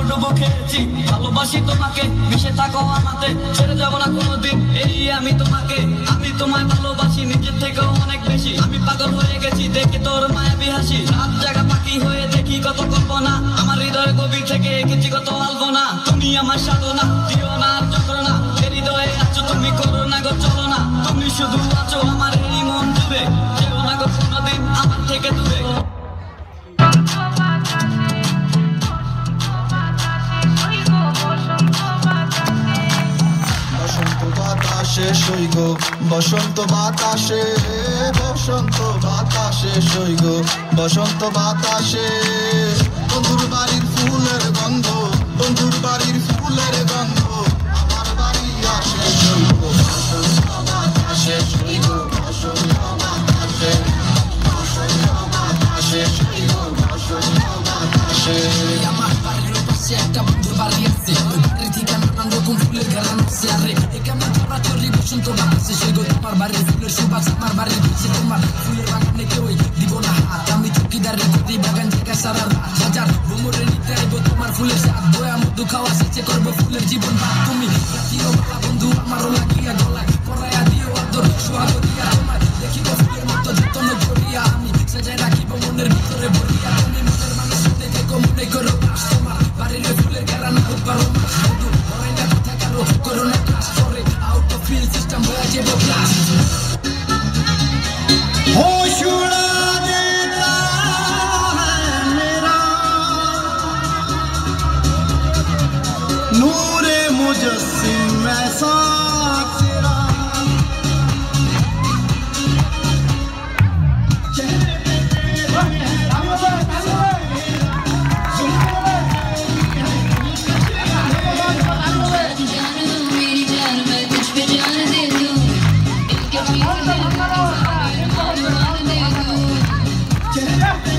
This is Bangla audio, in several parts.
ডুবো খেয়েছি ভালোবাসি তোমাকে মিশে থাকো আমাতে ছেড়ে যাবো না কোনোদিন এই আমি তোমাকে আমি তোমায় ভালোবাসি নিজের থেকেও অনেক বেশি আমি পাগল হয়ে গেছি দেখে তোর মায়াবী হাসি রাত জাগা পাখি হয়ে দেখি কত কল্পনা আমার হৃদয়ের গভীর থেকে এঁকেছি কত আলপনা তুমি আমার সাধনা দিও না যন্ত্রণা হৃদয়ে আছো তুমি করো না গো চলো না তুমি শুধু আছো আমার এই মন জুড়ে যেও না গো কোনোদিন আমার থেকে দূরে বসন্ত বাতাসে বসন্ত বাতাসে সইগ বসন্ত বাতাসে বন্ধুর বাড়ির ফুলের গন্ধ বন্ধুর বাড়ির ফুলের গন্ধ আমার বাড়ি আসে সইগ বসন্ত বাতাসে সইগ বসন্ত বাতাসে বসন্ত বাতাসে সইগ বসন্ত বাতাসে আমার বাড়ির পাশে একটা বন্ধুর বাড়ি আছে ওই বাড়ির থেকে নানান রকম ফুলের ঘেরানো আছে আরে এখানে তোরা চলি বসন্ত বাতাসে সইগ তোমার বাড়ির ফুলের সুবাস আমার বাড়ির দিচ্ছে তোমার ফুলের বাগানে কেউই দিব না হাত আমি চৌকিদারের গতি বাগান থেকে সারা রাত হাজার ভ্রমরে নিতে আইব তোমার ফুলের সাথ বয়া মধু খাওয়া শেষে করবো ফুলের জীবন বাদ তুমি জাতীয় বালা বন্ধু আমারও লাগিয়া গলায় পড়াইয়া দিও আদর সোহাগ দিয়া তোমার দেখিব ফুলের মতো যত্ন করিয়া আমি সাজায় রাখিব মনের ভিতরে ভরিয়া তুমি মনের মানুষ দেখে মনে করো বাস তোমার বাড়ির ফুলের ঘেরানো পারো মাস বন্ধু পড়াইনা কথা কারো করো না ক্লাস করে আউট অফ ফিল সিস্টেম হয়ে যাবো ক্লাস नूरे मुजस्सिम ऐसा तेरा चेहरे पे मेरी जान मैं तुझ पे जान दे दूं इनके पीछे दे दूं चेहरे पे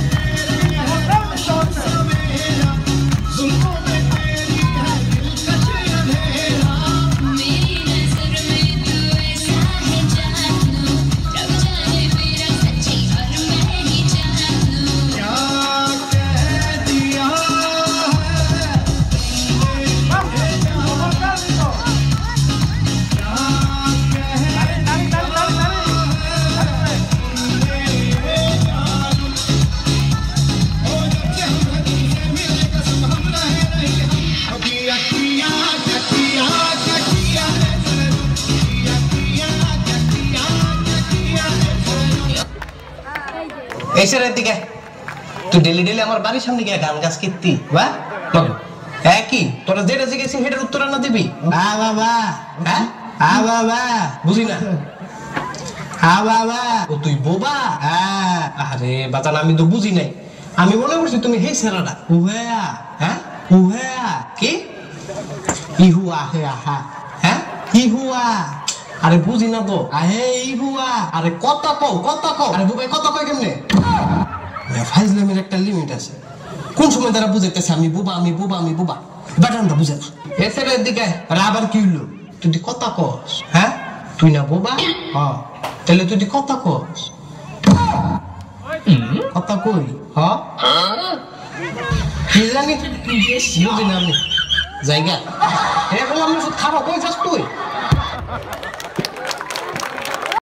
এসের দিকে তুই ডেলি ডেলি আমার বাড়ির সামনে গিয়ে গান গাছ কীর্তি বাহ একই তোরা যেটা জিজ্ঞেসি সেটার উত্তর না দিবি বাবা হ্যাঁ বাবা বুঝি না বাবা ও তুই বোবা আরে বাতান আমি তো বুঝি নাই আমি মনে করছি তুমি হে সেরাটা উহেয়া হ্যাঁ উহেয়া কি ইহুয়া হে আহা হ্যাঁ ইহুয়া আরে বুঝি না তো আহে ইহুয়া আরে কথা কও আরে বোবাই কথা কয় কেমনে ফাইজলামের একটা লিমিট আছে কোন সময় তারা বুঝাইতেছে আমি বোবা বাটানটা বুঝে না এসের দিকে আর আবার কি হইলো তুই দি কথা কস হ্যাঁ তুই না বোবা হ্যাঁ তাহলে তুই দি কথা কস কথা কই হ্যাঁ কি জানি বুঝি না আমি জায়গা এরকম আমি খাবো কই যাস তুই